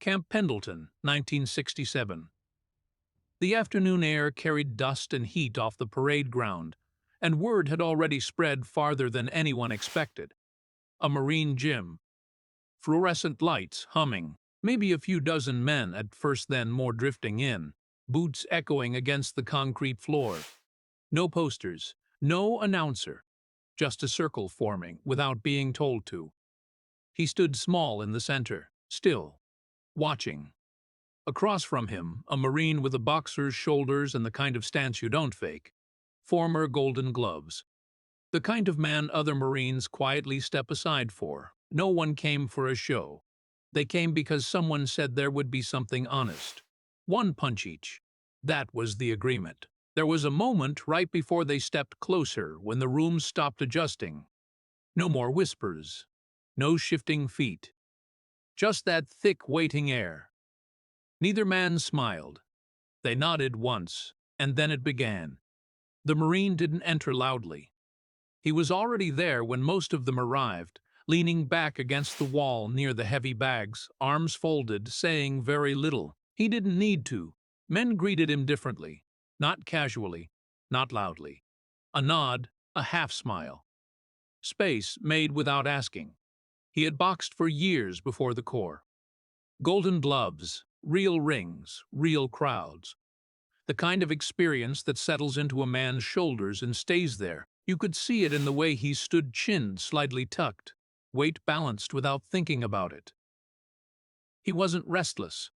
Camp Pendleton, 1967. The afternoon air carried dust and heat off the parade ground, and word had already spread farther than anyone expected. A Marine gym. Fluorescent lights humming. Maybe a few dozen men at first, then more drifting in. Boots echoing against the concrete floor. No posters. No announcer. Just a circle forming without being told to. He stood small in the center, still, watching. Across from him, a Marine with a boxer's shoulders and the kind of stance you don't fake. Former Golden Gloves. The kind of man other Marines quietly step aside for. No one came for a show. They came because someone said there would be something honest. One punch each. That was the agreement. There was a moment right before they stepped closer when the room stopped adjusting. No more whispers. No shifting feet. Just that thick, waiting air. Neither man smiled. They nodded once, and then it began. The Marine didn't enter loudly. He was already there when most of them arrived, leaning back against the wall near the heavy bags, arms folded, saying very little. He didn't need to. Men greeted him differently, not casually, not loudly. A nod, a half-smile. Space made without asking. He had boxed for years before the Corps. Golden gloves, real rings, real crowds. The kind of experience that settles into a man's shoulders and stays there. You could see it in the way he stood, chin slightly tucked, weight balanced without thinking about it. He wasn't restless.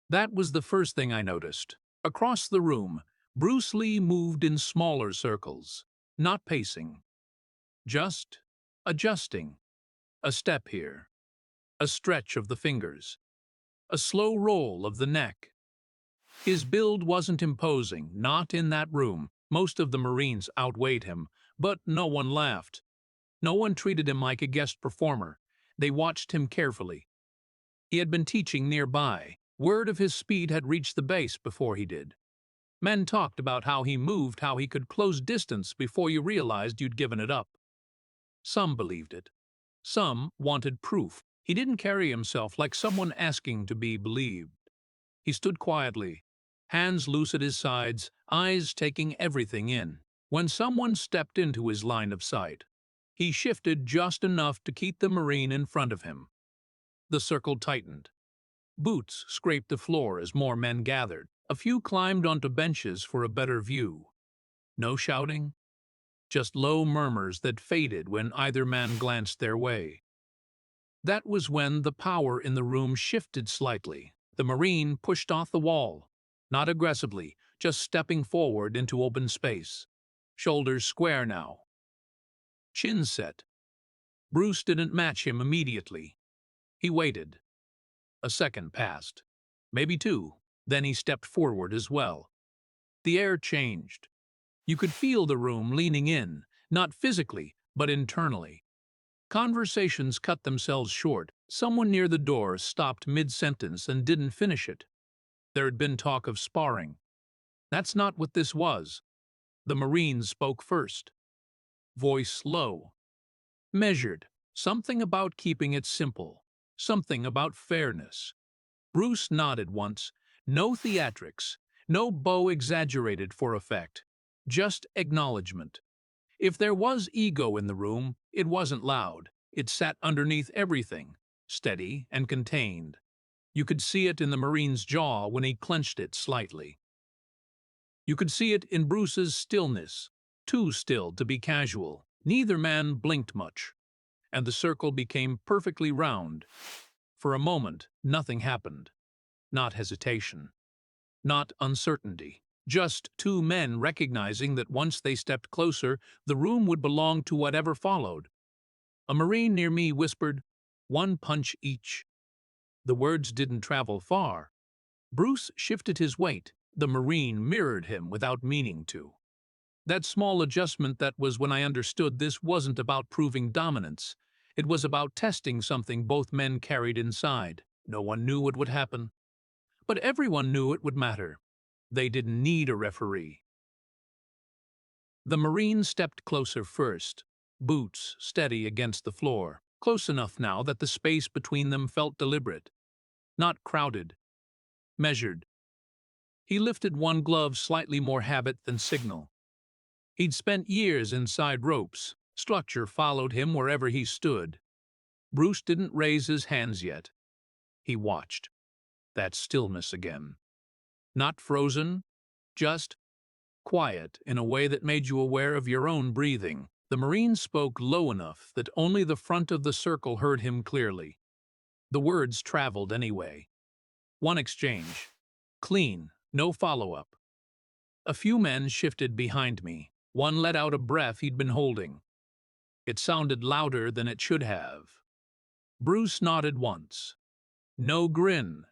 That was the first thing I noticed. Across the room, Bruce Lee moved in smaller circles, not pacing. Just adjusting. A step here. A stretch of the fingers. A slow roll of the neck. His build wasn't imposing, not in that room. Most of the Marines outweighed him, but no one laughed. No one treated him like a guest performer. They watched him carefully. He had been teaching nearby. Word of his speed had reached the base before he did. Men talked about how he moved, how he could close distance before you realized you'd given it up. Some believed it. Some wanted proof. He didn't carry himself like someone asking to be believed. He stood quietly, hands loose at his sides, eyes taking everything in. When someone stepped into his line of sight, he shifted just enough to keep the Marine in front of him. The circle tightened. Boots scraped the floor as more men gathered. A few climbed onto benches for a better view. No shouting, just low murmurs that faded when either man glanced their way. That was when the power in the room shifted slightly. The Marine pushed off the wall, not aggressively, just stepping forward into open space. Shoulders square now. Chin set. Bruce didn't match him immediately. He waited. A second passed. Maybe two. Then he stepped forward as well. The air changed. You could feel the room leaning in, not physically, but internally. Conversations cut themselves short. Someone near the door stopped mid-sentence and didn't finish it. There had been talk of sparring. That's not what this was. The Marine spoke first. Voice low. Measured. Something about keeping it simple. Something about fairness. Bruce nodded once. No theatrics. No bow exaggerated for effect. Just acknowledgement. If there was ego in the room, it wasn't loud. It sat underneath everything, steady and contained. You could see it in the Marine's jaw when he clenched it slightly. You could see it in Bruce's stillness, too still to be casual. Neither man blinked much, and the circle became perfectly round. For a moment, nothing happened. Not hesitation. Not uncertainty. Just two men recognizing that once they stepped closer, the room would belong to whatever followed. A Marine near me whispered, "One punch each." The words didn't travel far. Bruce shifted his weight. The Marine mirrored him without meaning to. That small adjustment, that was when I understood this wasn't about proving dominance. It was about testing something both men carried inside. No one knew what would happen. But everyone knew it would matter. They didn't need a referee. The Marine stepped closer first, boots steady against the floor. close enough now that the space between them felt deliberate, not crowded, measured. He lifted one glove, slightly more habit than signal. He'd spent years inside ropes. Structure followed him wherever he stood. Bruce didn't raise his hands yet. He watched. That stillness again. Not frozen, just quiet in a way that made you aware of your own breathing. The Marine spoke low enough that only the front of the circle heard him clearly. The words traveled anyway. One exchange. Clean, no follow-up. A few men shifted behind me. One let out a breath he'd been holding. It sounded louder than it should have. Bruce nodded once. No grin,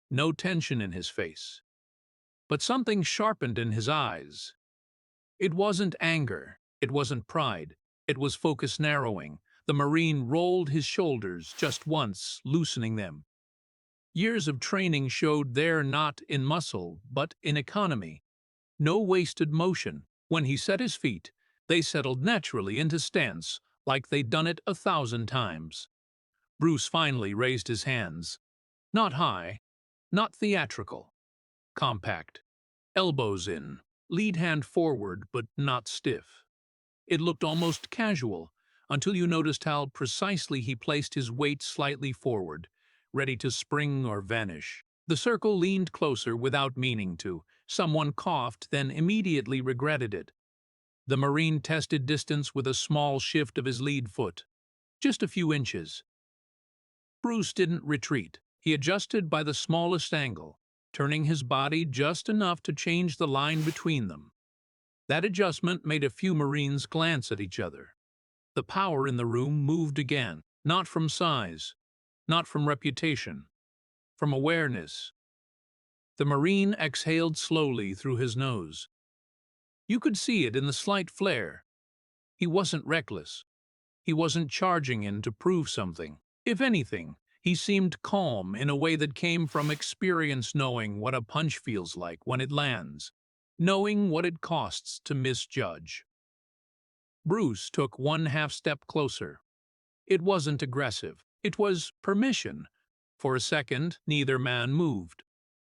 no tension in his face. But something sharpened in his eyes. It wasn't anger, it wasn't pride, it was focus narrowing. The Marine rolled his shoulders just once, loosening them. Years of training showed there not in muscle, but in economy. No wasted motion. When he set his feet, they settled naturally into stance, like they'd done it 1,000 times. Bruce finally raised his hands. Not high, not theatrical. Compact. Elbows in, lead hand forward, but not stiff. It looked almost casual, until you noticed how precisely he placed his weight slightly forward, ready to spring or vanish. The circle leaned closer without meaning to. Someone coughed, then immediately regretted it. The Marine tested distance with a small shift of his lead foot. Just a few inches. Bruce didn't retreat. He adjusted by the smallest angle, turning his body just enough to change the line between them. That adjustment made a few Marines glance at each other. The power in the room moved again, not from size, not from reputation, from awareness. The Marine exhaled slowly through his nose. You could see it in the slight flare. He wasn't reckless. He wasn't charging in to prove something. If anything, he seemed calm in a way that came from experience, knowing what a punch feels like when it lands, knowing what it costs to misjudge. Bruce took one half-step closer. It wasn't aggressive. It was permission. For a second, neither man moved.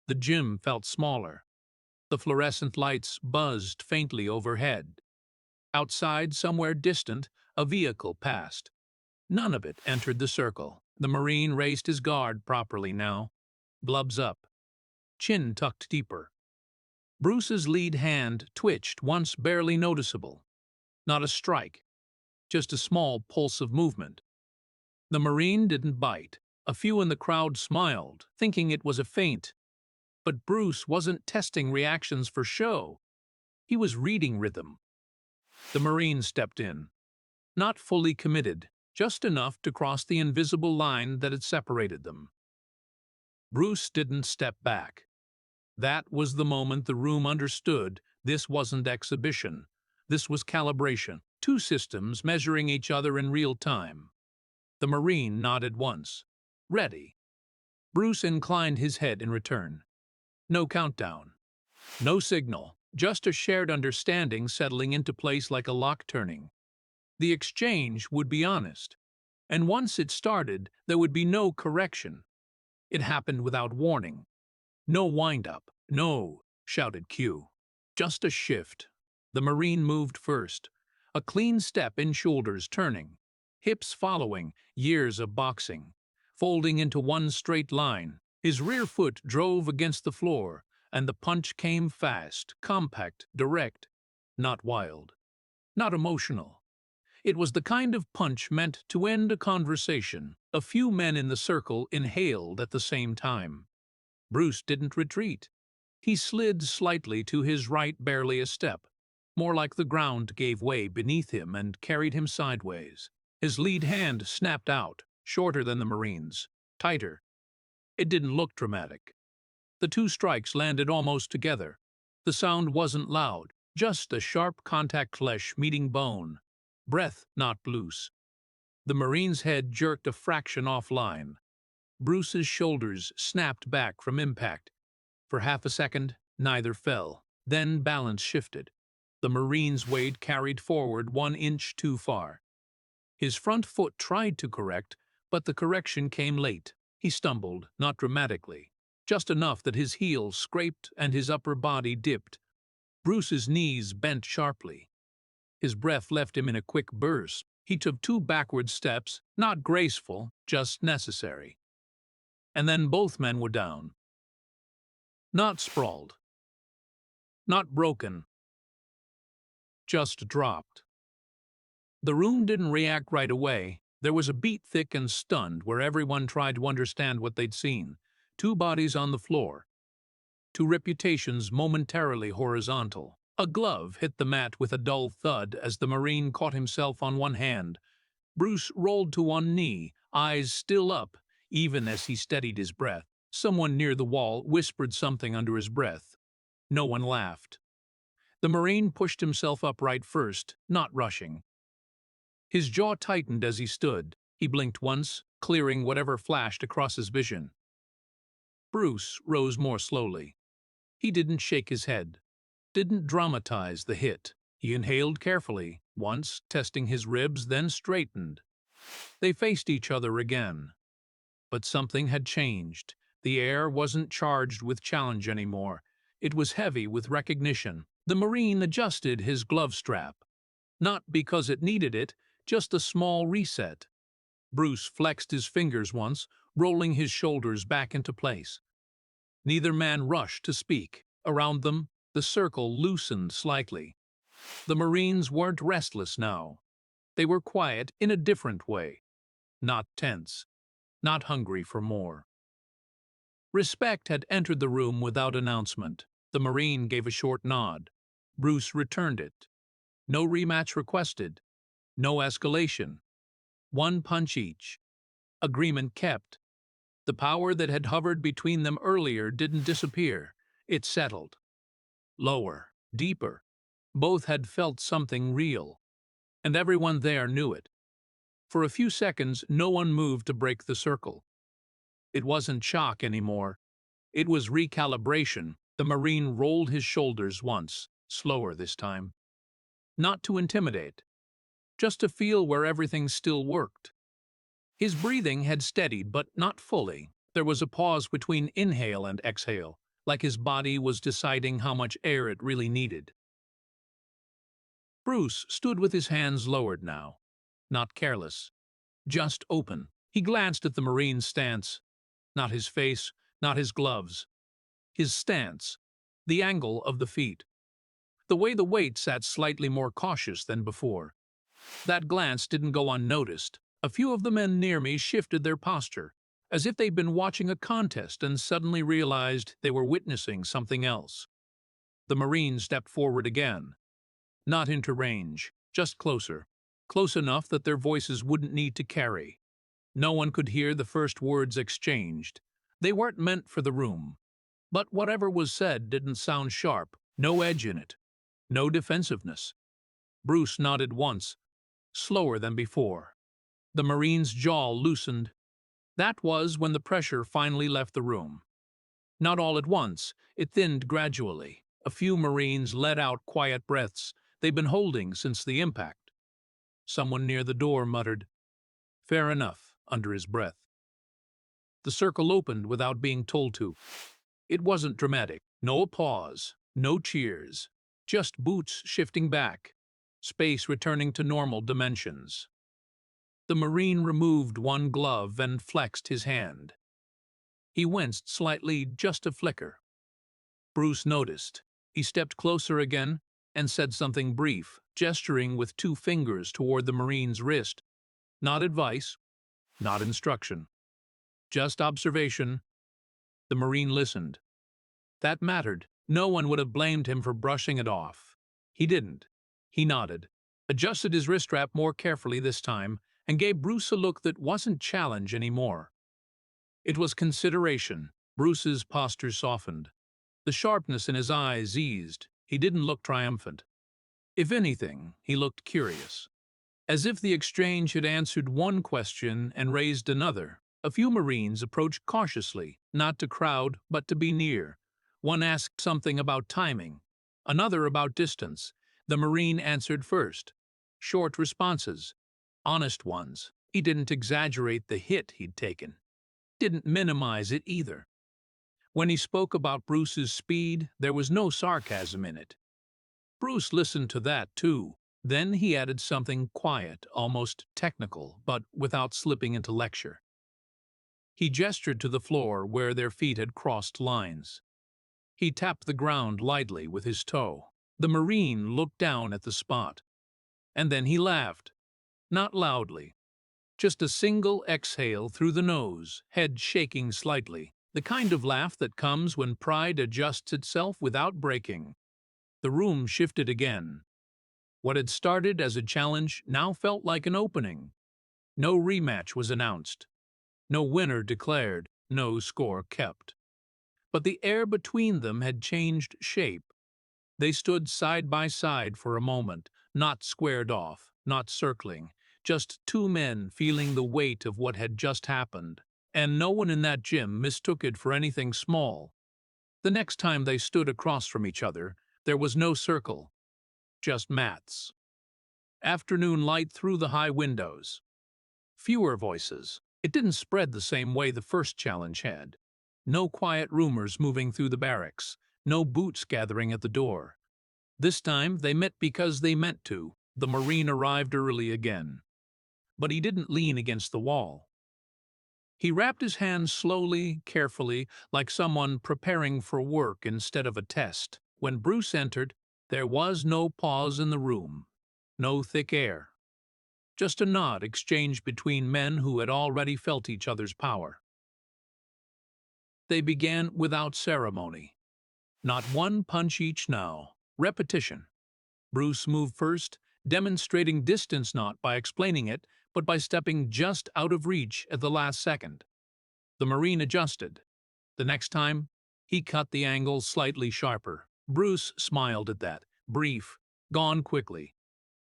The gym felt smaller. The fluorescent lights buzzed faintly overhead. Outside, somewhere distant, a vehicle passed. None of it entered the circle. The Marine raised his guard properly now. Blubs up. Chin tucked deeper. Bruce's lead hand twitched once, barely noticeable. Not a strike. Just a small pulse of movement. The Marine didn't bite. A few in the crowd smiled, thinking it was a feint. But Bruce wasn't testing reactions for show. He was reading rhythm. The Marine stepped in. Not fully committed, just enough to cross the invisible line that had separated them. Bruce didn't step back. That was the moment the room understood this wasn't exhibition. This was calibration. Two systems measuring each other in real time. The Marine nodded once. Ready. Bruce inclined his head in return. No countdown. No signal. Just a shared understanding settling into place like a lock turning. The exchange would be honest. And once it started, there would be no correction. It happened without warning. No wind-up. No, shouted Q. Just a shift. The Marine moved first. A clean step in shoulders turning. Hips following, years of boxing. Folding into one straight line. His rear foot drove against the floor, and the punch came fast, compact, direct. Not wild. Not emotional. It was the kind of punch meant to end a conversation. A few men in the circle inhaled at the same time. Bruce didn't retreat. He slid slightly to his right, barely a step. More like the ground gave way beneath him and carried him sideways. His lead hand snapped out, shorter than the Marine's, tighter. It didn't look dramatic. The two strikes landed almost together. The sound wasn't loud, just a sharp contact, flesh meeting bone. Breath not loose. The Marine's head jerked a fraction offline. Bruce's shoulders snapped back from impact. For half a second, neither fell. Then balance shifted. The Marine's weight carried forward 1 inch too far. His front foot tried to correct, but the correction came late. He stumbled, not dramatically, just enough that his heel scraped and his upper body dipped. Bruce's knees bent sharply. His breath left him in a quick burst. He took 2 backward steps, not graceful, just necessary. And then both men were down. Not sprawled. Not broken. Just dropped. The room didn't react right away. There was a beat thick and stunned where everyone tried to understand what they'd seen. 2 bodies on the floor. 2 reputations momentarily horizontal. A glove hit the mat with a dull thud as the Marine caught himself on one hand. Bruce rolled to one knee, eyes still up, even as he steadied his breath. Someone near the wall whispered something under his breath. No one laughed. The Marine pushed himself upright first, not rushing. His jaw tightened as he stood. He blinked once, clearing whatever flashed across his vision. Bruce rose more slowly. He didn't shake his head, didn't dramatize the hit. He inhaled carefully, once, testing his ribs, then straightened. They faced each other again. But something had changed. The air wasn't charged with challenge anymore. It was heavy with recognition. The Marine adjusted his glove strap. Not because it needed it, just a small reset. Bruce flexed his fingers once, rolling his shoulders back into place. Neither man rushed to speak. Around them, the circle loosened slightly. The Marines weren't restless now. They were quiet in a different way. Not tense. Not hungry for more. Respect had entered the room without announcement. The Marine gave a short nod. Bruce returned it. No rematch requested. No escalation. 1 punch each. Agreement kept. The power that had hovered between them earlier didn't disappear. It settled. Lower, deeper. Both had felt something real. And everyone there knew it. For a few seconds, no one moved to break the circle. It wasn't shock anymore. It was recalibration. The Marine rolled his shoulders once, slower this time. Not to intimidate, just to feel where everything still worked. His breathing had steadied, but not fully. There was a pause between inhale and exhale, like his body was deciding how much air it really needed. Bruce stood with his hands lowered now, not careless, just open. He glanced at the Marine's stance, not his face, not his gloves. His stance, the angle of the feet, the way the weight sat slightly more cautious than before. That glance didn't go unnoticed. A few of the men near me shifted their posture, as if they'd been watching a contest and suddenly realized they were witnessing something else. The Marine stepped forward again. Not into range, just closer. Close enough that their voices wouldn't need to carry. No one could hear the first words exchanged. They weren't meant for the room. But whatever was said didn't sound sharp. No edge in it. No defensiveness. Bruce nodded once, slower than before. The Marine's jaw loosened. That was when the pressure finally left the room. Not all at once, it thinned gradually. A few Marines let out quiet breaths they'd been holding since the impact. Someone near the door muttered, "Fair enough," under his breath. The circle opened without being told to. It wasn't dramatic. No applause, no cheers. Just boots shifting back, space returning to normal dimensions. The Marine removed one glove and flexed his hand. He winced slightly, just a flicker. Bruce noticed. He stepped closer again and said something brief, gesturing with 2 fingers toward the Marine's wrist. Not advice, not instruction. Just observation. The Marine listened. That mattered. No one would have blamed him for brushing it off. He didn't. He nodded, adjusted his wrist strap more carefully this time, and gave Bruce a look that wasn't challenge anymore. It was consideration. Bruce's posture softened. The sharpness in his eyes eased. He didn't look triumphant. If anything, he looked curious. As if the exchange had answered one question and raised another. A few Marines approached cautiously, not to crowd, but to be near. One asked something about timing, another about distance. The Marine answered first. Short responses. Honest ones. He didn't exaggerate the hit he'd taken. Didn't minimize it either. When he spoke about Bruce's speed, there was no sarcasm in it. Bruce listened to that, too. Then he added something quiet, almost technical, but without slipping into lecture. He gestured to the floor where their feet had crossed lines. He tapped the ground lightly with his toe. The Marine looked down at the spot. And then he laughed. Not loudly. Just a single exhale through the nose, head shaking slightly. The kind of laugh that comes when pride adjusts itself without breaking. The room shifted again. What had started as a challenge now felt like an opening. No rematch was announced. No winner declared. No score kept. But the air between them had changed shape. They stood side by side for a moment, not squared off, not circling, just two men feeling the weight of what had just happened. And no one in that gym mistook it for anything small. The next time they stood across from each other, there was no circle, just mats. Afternoon light through the high windows. Fewer voices. It didn't spread the same way the first challenge had. No quiet rumors moving through the barracks. No boots gathering at the door. This time they met because they meant to. The Marine arrived early again. But he didn't lean against the wall. He wrapped his hands slowly, carefully, like someone preparing for work instead of a test. When Bruce entered, there was no pause in the room, no thick air. Just a nod exchanged between men who had already felt each other's power. They began without ceremony. Not one punch each now. Repetition. Bruce moved first, demonstrating distance not by explaining it, but by stepping just out of reach at the last second. The Marine adjusted. The next time, he cut the angle slightly sharper. Bruce smiled at that. Brief, gone quickly.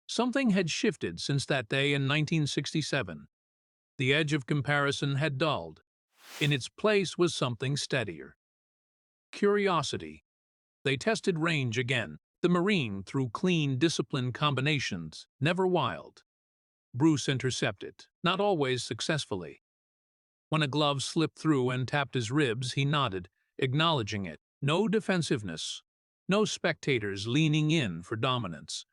Something had shifted since that day in 1967. The edge of comparison had dulled. In its place was something steadier. Curiosity. They tested range again. The Marine threw clean, disciplined combinations, never wild. Bruce intercepted, not always successfully. When a glove slipped through and tapped his ribs, he nodded, acknowledging it. No defensiveness. No spectators leaning in for dominance.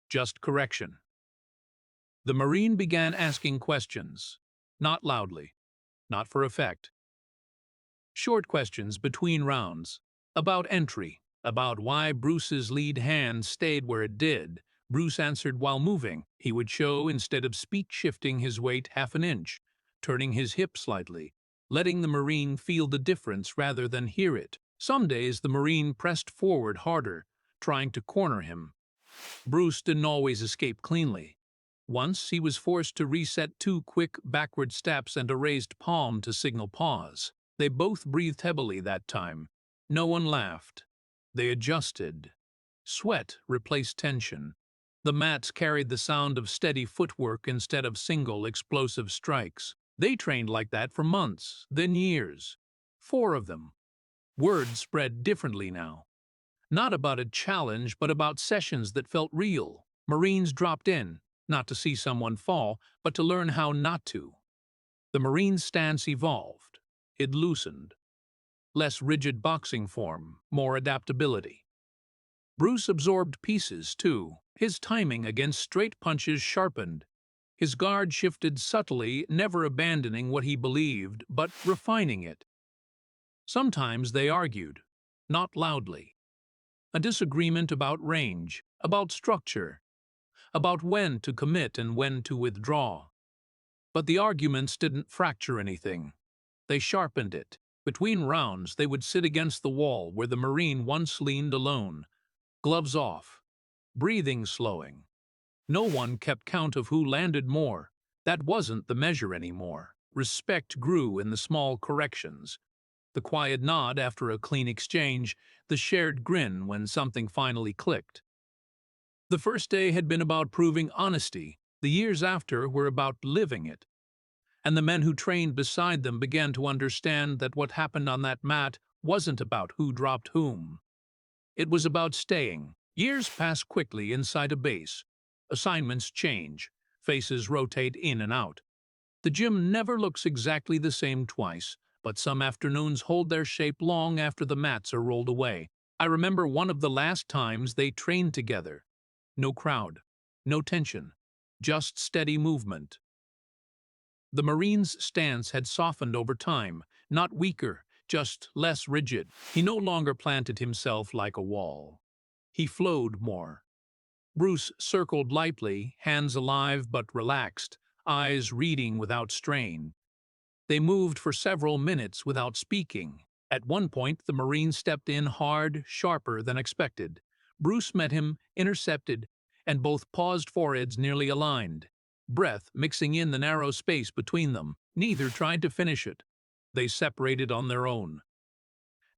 Just correction. The Marine began asking questions. Not loudly. Not for effect. Short questions between rounds. About entry. About why Bruce's lead hand stayed where it did. Bruce answered while moving. He would show instead of shifting his weight half an inch, turning his hip slightly, letting the Marine feel the difference rather than hear it. Some days the Marine pressed forward harder, trying to corner him. Bruce didn't always escape cleanly. Once he was forced to reset 2 quick backward steps and a raised palm to signal pause. They both breathed heavily that time. No one laughed. They adjusted. Sweat replaced tension. The mats carried the sound of steady footwork instead of single explosive strikes. They trained like that for months, then years. 4 of them. Words spread differently now. Not about a challenge, but about sessions that felt real. Marines dropped in, not to see someone fall, but to learn how not to. The Marine's stance evolved. It loosened. Less rigid boxing form, more adaptability. Bruce absorbed pieces, too. His timing against straight punches sharpened. His guard shifted subtly, never abandoning what he believed, but refining it. Sometimes they argued, not loudly. A disagreement about range, about structure, about when to commit and when to withdraw. But the arguments didn't fracture anything. They sharpened it. Between rounds, they would sit against the wall where the Marine once leaned alone, gloves off, breathing slowing. No one kept count of who landed more. That wasn't the measure anymore. Respect grew in the small corrections. The quiet nod after a clean exchange, the shared grin when something finally clicked. The first day had been about proving honesty. The years after were about living it. And the men who trained beside them began to understand that what happened on that mat wasn't about who dropped whom. It was about staying. Years pass quickly inside a base. Assignments change. Faces rotate in and out. The gym never looks exactly the same twice, but some afternoons hold their shape long after the mats are rolled away. I remember one of the last times they trained together. No crowd, no tension, just steady movement. The Marine's stance had softened over time, not weaker, just less rigid. He no longer planted himself like a wall. He flowed more. Bruce circled lightly, hands alive but relaxed, eyes reading without strain. They moved for several minutes without speaking. At one point, the Marine stepped in hard, sharper than expected. Bruce met him, intercepted, and both paused, foreheads nearly aligned, breath mixing in the narrow space between them. Neither tried to finish it. They separated on their own.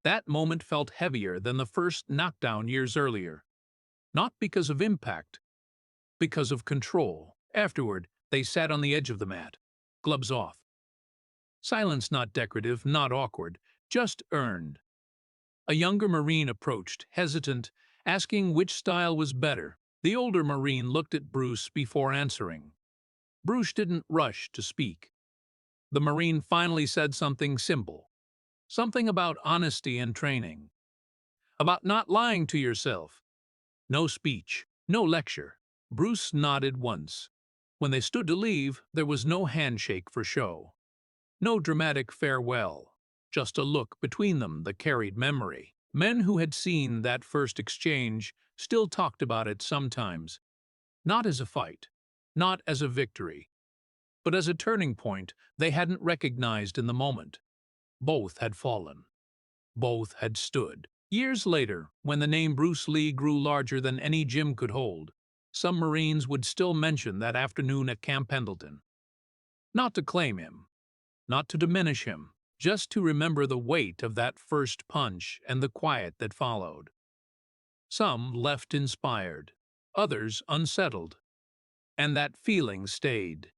That moment felt heavier than the first knockdown years earlier. Not because of impact, because of control. Afterward, they sat on the edge of the mat, gloves off. Silence not decorative, not awkward, just earned. A younger Marine approached, hesitant, asking which style was better. The older Marine looked at Bruce before answering. Bruce didn't rush to speak. The Marine finally said something simple. Something about honesty and training. About not lying to yourself. No speech, no lecture. Bruce nodded once. When they stood to leave, there was no handshake for show. No dramatic farewell. Just a look between them that carried memory. Men who had seen that first exchange still talked about it sometimes. Not as a fight, not as a victory, but as a turning point they hadn't recognized in the moment. Both had fallen. Both had stood. Years later, when the name Bruce Lee grew larger than any gym could hold, some Marines would still mention that afternoon at Camp Pendleton. Not to claim him, not to diminish him, just to remember the weight of that first punch and the quiet that followed. Some left inspired, others unsettled, and that feeling stayed.